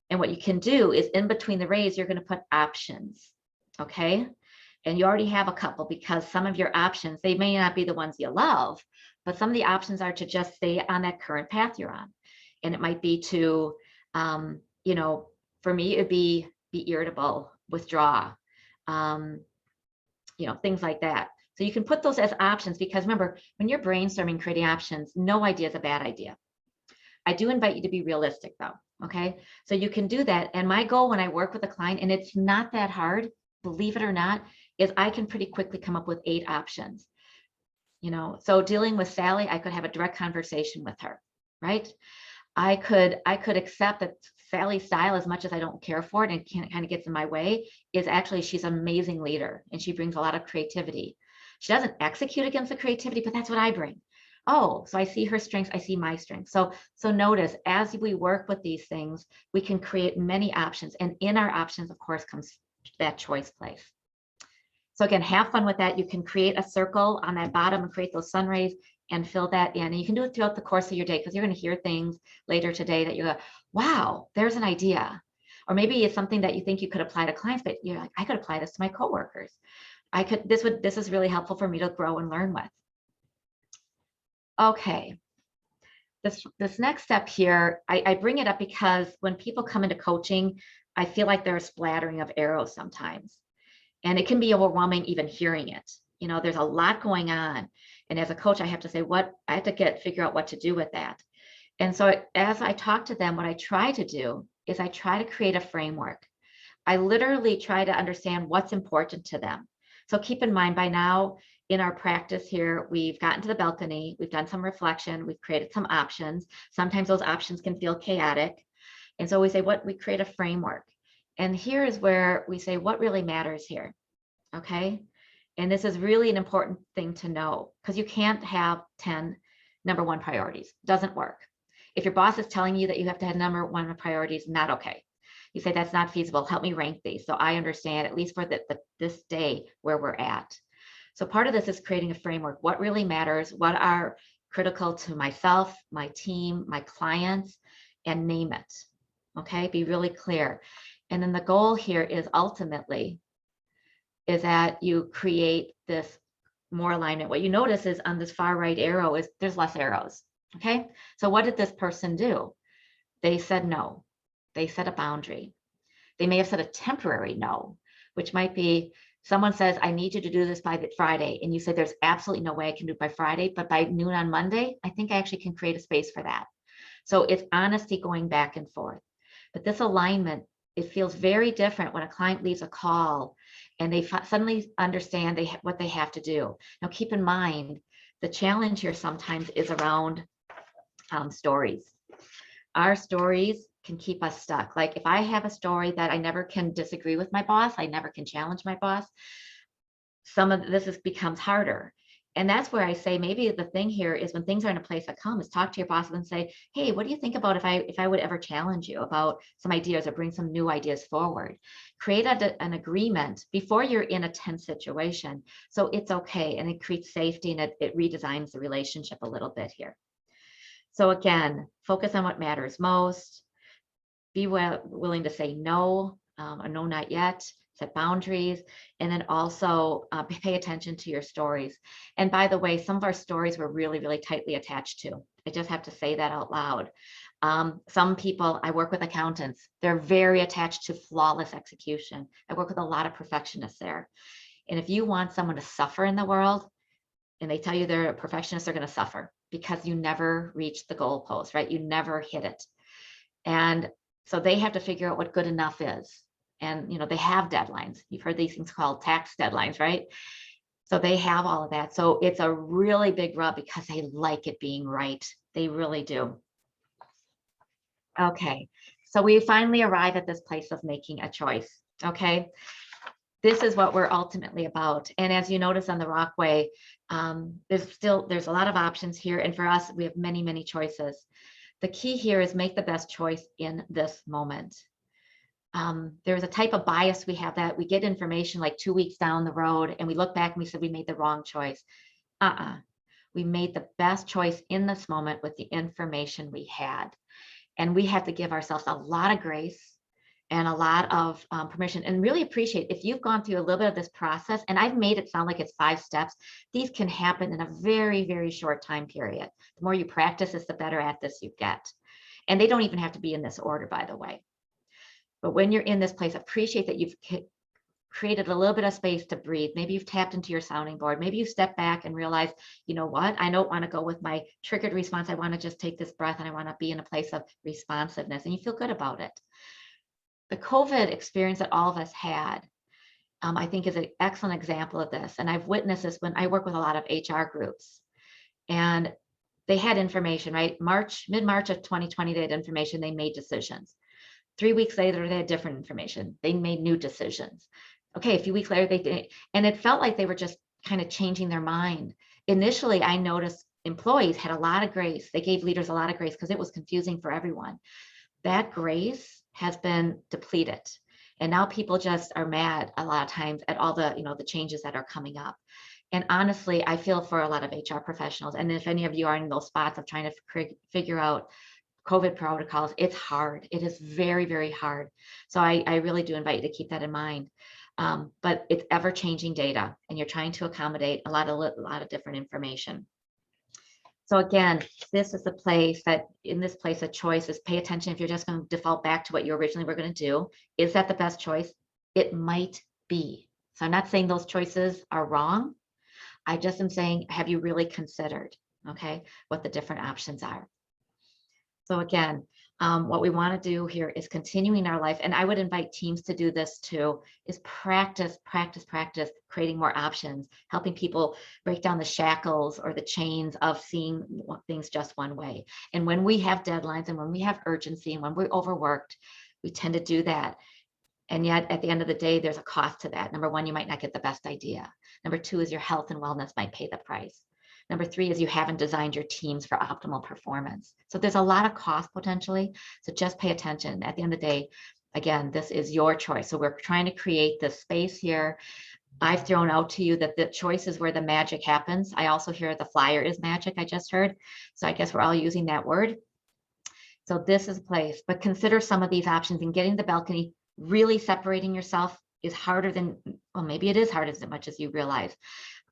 E: And what you can do is in between the rays, you're going to put options, okay? And you already have a couple, because some of your options, they may not be the ones you love, but some of the options are to just stay on that current path you're on. And it might be to, for me, it'd be irritable, withdraw, things like that. So you can put those as options, because remember, when you're brainstorming, creating options, no idea is a bad idea. I do invite you to be realistic though, okay? So you can do that. And my goal when I work with a client, and it's not that hard, believe it or not, is I can pretty quickly come up with 8 options. So dealing with Sally, I could have a direct conversation with her, right? I could accept that Sally's style, as much as I don't care for it and kind of gets in my way, is actually she's an amazing leader and she brings a lot of creativity. She doesn't execute against the creativity, but that's what I bring. oh, so I see her strengths, I see my strengths. So notice, as we work with these things, we can create many options. And in our options, of course, comes that choice place. So again, have fun with that. You can create a circle on that bottom and create those sun rays and fill that in. And you can do it throughout the course of your day, because you're going to hear things later today that you go, wow, there's an idea. Or maybe it's something that you think you could apply to clients, but you're like, I could apply this to my coworkers. This is really helpful for me to grow and learn with. Okay. This next step here, I bring it up because when people come into coaching, I feel like there's splattering of arrows sometimes. And it can be overwhelming even hearing it. You know, there's a lot going on. And as a coach, I have to say figure out what to do with that. And so as I talk to them, what I try to do is I try to create a framework. I literally try to understand what's important to them. So keep in mind, by now in our practice here, we've gotten to the balcony, we've done some reflection, we've created some options. Sometimes those options can feel chaotic. And so we say, we create a framework. And here is where we say, what really matters here, okay? And this is really an important thing to know, because you can't have 10 number one priorities. Doesn't work. If your boss is telling you that you have to have number one priorities, not okay. You say, that's not feasible. Help me rank these so I understand, at least for this day, where we're at. So part of this is creating a framework. What really matters? What are critical to myself, my team, my clients, and name it. Okay, be really clear. And then the goal here is ultimately is that you create this more alignment. What you notice is on this far right arrow is there's less arrows. Okay, so what did this person do? They said no. They set a boundary. They may have said a temporary no, which might be someone says, I need you to do this by Friday. And you say, there's absolutely no way I can do it by Friday, but by noon on Monday, I think I actually can create a space for that. So it's honesty going back and forth. But this alignment, it feels very different when a client leaves a call and they suddenly understand what they have to do. Now, keep in mind, the challenge here sometimes is around stories. Our stories can keep us stuck. Like if I have a story that I never can disagree with my boss, I never can challenge my boss, some of this becomes harder. And that's where I say maybe the thing here is when things are in a place that come is talk to your boss and say, hey, what do you think about if I would ever challenge you about some ideas or bring some new ideas forward? Create an agreement before you're in a tense situation. So it's okay. And it creates safety and it redesigns the relationship a little bit here. So again, focus on what matters most. Be willing to say no, or no, not yet. Set boundaries, and then also pay attention to your stories. And by the way, some of our stories we're really, really tightly attached to. I just have to say that out loud. Some people, I work with accountants, they're very attached to flawless execution. I work with a lot of perfectionists there. And if you want someone to suffer in the world, and they tell you they're a perfectionist, they're going to suffer because you never reach the goalpost, right? You never hit it. And so they have to figure out what good enough is. And, you know, they have deadlines. You've heard these things called tax deadlines, right? So they have all of that. So it's a really big rub because they like it being right. They really do. Okay, so we finally arrive at this place of making a choice. Okay, this is what we're ultimately about. And as you notice on the Rockway, there's a lot of options here. And for us, we have many, many choices. The key here is make the best choice in this moment. There's a type of bias we have that we get information like 2 weeks down the road and we look back and we said we made the wrong choice. We made the best choice in this moment with the information we had. And we have to give ourselves a lot of grace and a lot of permission, and really appreciate if you've gone through a little bit of this process, and I've made it sound like it's 5 steps. These can happen in a very, very short time period. The more you practice this, the better at this you get. And they don't even have to be in this order, by the way. But when you're in this place, appreciate that you've created a little bit of space to breathe. Maybe you've tapped into your sounding board. Maybe you step back and realize, you know what? I don't want to go with my triggered response. I want to just take this breath and I want to be in a place of responsiveness, and you feel good about it. The COVID experience that all of us had, I think is an excellent example of this. And I've witnessed this when I work with a lot of HR groups, and they had information, right? Mid-March of 2020, they had information, they made decisions. 3 weeks later, they had different information. They made new decisions. Okay, a few weeks later, they didn't. And it felt like they were just kind of changing their mind. Initially, I noticed employees had a lot of grace. They gave leaders a lot of grace because it was confusing for everyone. That grace has been depleted. And now people just are mad a lot of times at all the, the changes that are coming up. And honestly, I feel for a lot of HR professionals. And if any of you are in those spots of trying to figure out COVID protocols, it's hard. It is very, very hard. So I really do invite you to keep that in mind. But it's ever-changing data, and you're trying to accommodate a lot of different information. So again, this is the place that, in this place of choice, is pay attention. If you're just going to default back to what you originally were going to do, is that the best choice? It might be. So I'm not saying those choices are wrong. I just am saying, have you really considered, okay, what the different options are? So again, what we want to do here is continuing our life. And I would invite teams to do this too, is practice, creating more options, helping people break down the shackles or the chains of seeing things just one way. And when we have deadlines and when we have urgency and when we're overworked, we tend to do that. And yet at the end of the day, there's a cost to that. Number one, you might not get the best idea. Number two is your health and wellness might pay the price. Number three is you haven't designed your teams for optimal performance. So there's a lot of cost potentially. So just pay attention. At the end of the day, again, this is your choice. So we're trying to create this space here. I've thrown out to you that the choice is where the magic happens. I also hear the flyer is magic, I just heard. So I guess we're all using that word. So this is a place, but consider some of these options. And getting the balcony, really separating yourself is harder than, well, maybe it is hard as much as you realize.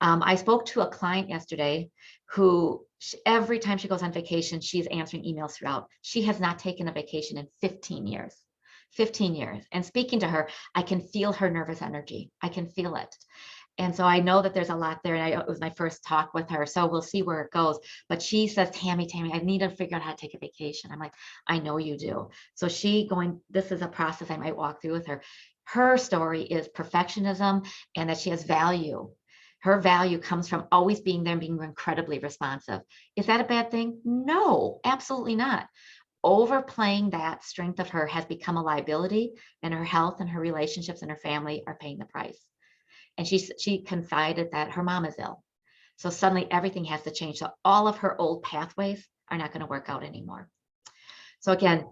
E: I spoke to a client yesterday who every time she goes on vacation, she's answering emails throughout. She has not taken a vacation in 15 years. 15 years. And speaking to her, I can feel her nervous energy. I can feel it. And so I know that there's a lot there. And it was my first talk with her. So we'll see where it goes. But she says, Tammy, I need to figure out how to take a vacation. I'm like, I know you do. So this is a process I might walk through with her. Her story is perfectionism and that she has value. Her value comes from always being there and being incredibly responsive. Is that a bad thing? No, absolutely not. Overplaying that strength of her has become a liability, and her health and her relationships and her family are paying the price. And she confided that her mom is ill. So suddenly everything has to change. So all of her old pathways are not going to work out anymore. So again,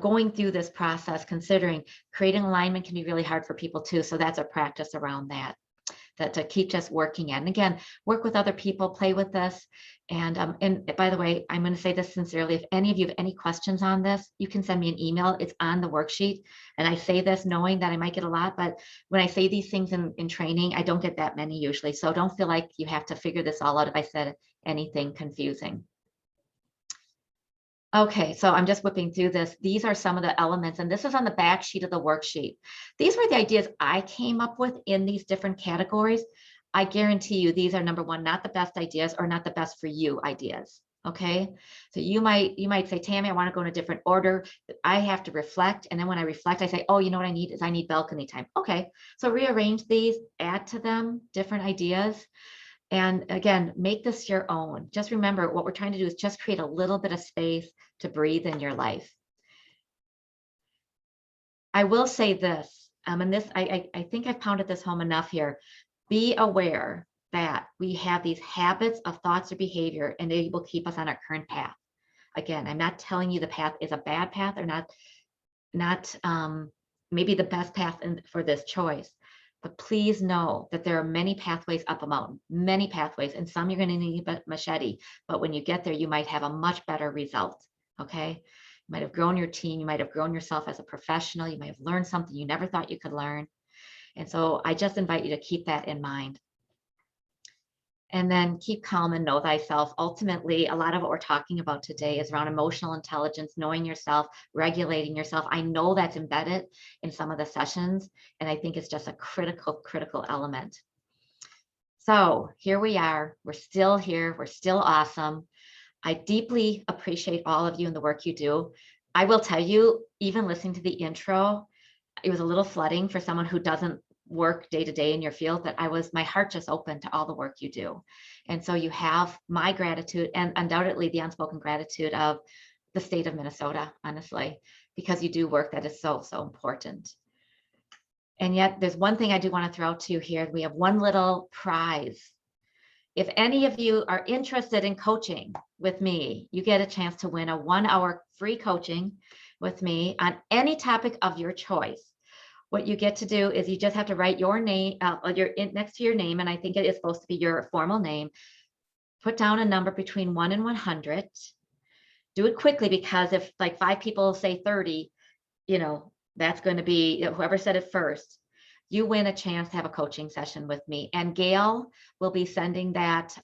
E: going through this process, considering creating alignment can be really hard for people too. So that's a practice around that to keep just working at. And again, work with other people, play with this. And by the way, I'm going to say this sincerely. If any of you have any questions on this, you can send me an email. It's on the worksheet. And I say this knowing that I might get a lot, but when I say these things in training, I don't get that many usually. So don't feel like you have to figure this all out if I said anything confusing. Okay, so I'm just whipping through this. These are some of the elements, and this is on the back sheet of the worksheet. These were the ideas I came up with in these different categories. I guarantee you these are, number one, not the best ideas or not the best for you ideas. Okay, so you might say, Tammy, I want to go in a different order. I have to reflect, and then when I reflect, I say, oh, you know what I need is I need balcony time. Okay, so rearrange these, add to them different ideas. And again, make this your own. Just remember, what we're trying to do is just create a little bit of space to breathe in your life. I will say this, and this, I think I've pounded this home enough here. Be aware that we have these habits of thoughts or behavior, and they will keep us on our current path. Again, I'm not telling you the path is a bad path or not maybe the best path for this choice. But please know that there are many pathways up a mountain, many pathways, and some you're going to need a machete. But when you get there, you might have a much better result. Okay. You might have grown your team. You might have grown yourself as a professional. You might have learned something you never thought you could learn. And so I just invite you to keep that in mind. And then keep calm and know thyself. Ultimately, a lot of what we're talking about today is around emotional intelligence, knowing yourself, regulating yourself. I know that's embedded in some of the sessions, and I think it's just a critical element. So here we are. We're still here. We're still awesome. I deeply appreciate all of you and the work you do. I will tell you, even listening to the intro, it was a little flooding for someone who doesn't work day to day in your field, that my heart just opened to all the work you do. And so you have my gratitude and undoubtedly the unspoken gratitude of the state of Minnesota, honestly, because you do work that is so important. And yet there's one thing I do want to throw out to you here. We have one little prize. if any of you are interested in coaching with me, you get a chance to win a 1-hour free coaching with me on any topic of your choice. What you get to do is you just have to write your name, next to your name, and I think it is supposed to be your formal name. Put down a number between 1 and 100. Do it quickly, because if like 5 people say 30, you know, that's going to be whoever said it first. You win a chance to have a coaching session with me. And Gail will be sending that,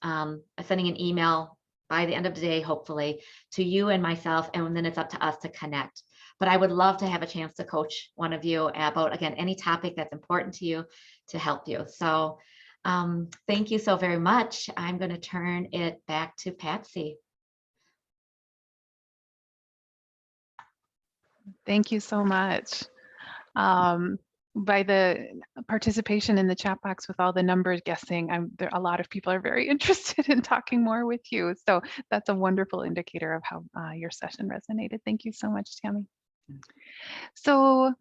E: sending an email by the end of the day, hopefully, to you and myself, and then it's up to us to connect. But I would love to have a chance to coach one of you about, again, any topic that's important to you, to help you. So thank you so very much. I'm going to turn it back to Patsy.
A: Thank you so much. By the participation in the chat box with all the numbers guessing, a lot of people are very interested in talking more with you. So that's a wonderful indicator of how your session resonated. Thank you so much, Tammy. So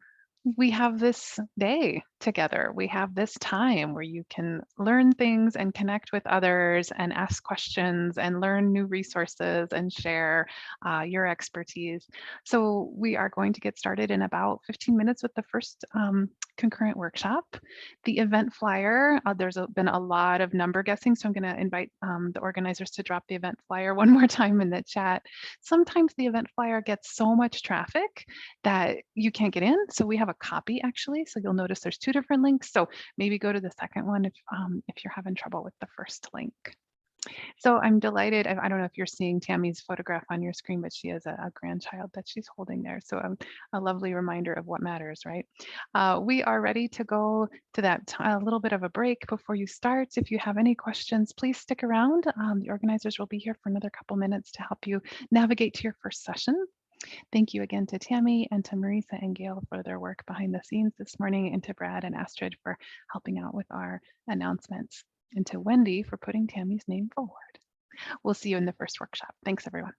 A: we have this day together. We have this time where you can learn things and connect with others and ask questions and learn new resources and share your expertise. So we are going to get started in about 15 minutes with the first concurrent workshop. The event flyer, there's been a lot of number guessing, so I'm going to invite the organizers to drop the event flyer one more time in the chat. Sometimes the event flyer gets so much traffic that you can't get in, so we have a copy actually, so you'll notice there's 2 different links, so maybe go to the second one if you're having trouble with the first link. So I'm delighted. I don't know if you're seeing Tammy's photograph on your screen, but she has a grandchild that she's holding there. So a lovely reminder of what matters, right? We are ready to go to that a little bit of a break before you start. If you have any questions, please stick around. The organizers will be here for another couple minutes to help you navigate to your first session. Thank you again to Tammy and to Marisa and Gail for their work behind the scenes this morning, and to Brad and Astrid for helping out with our announcements, and to Wendy for putting Tammy's name forward. We'll see you in the first workshop. Thanks, everyone.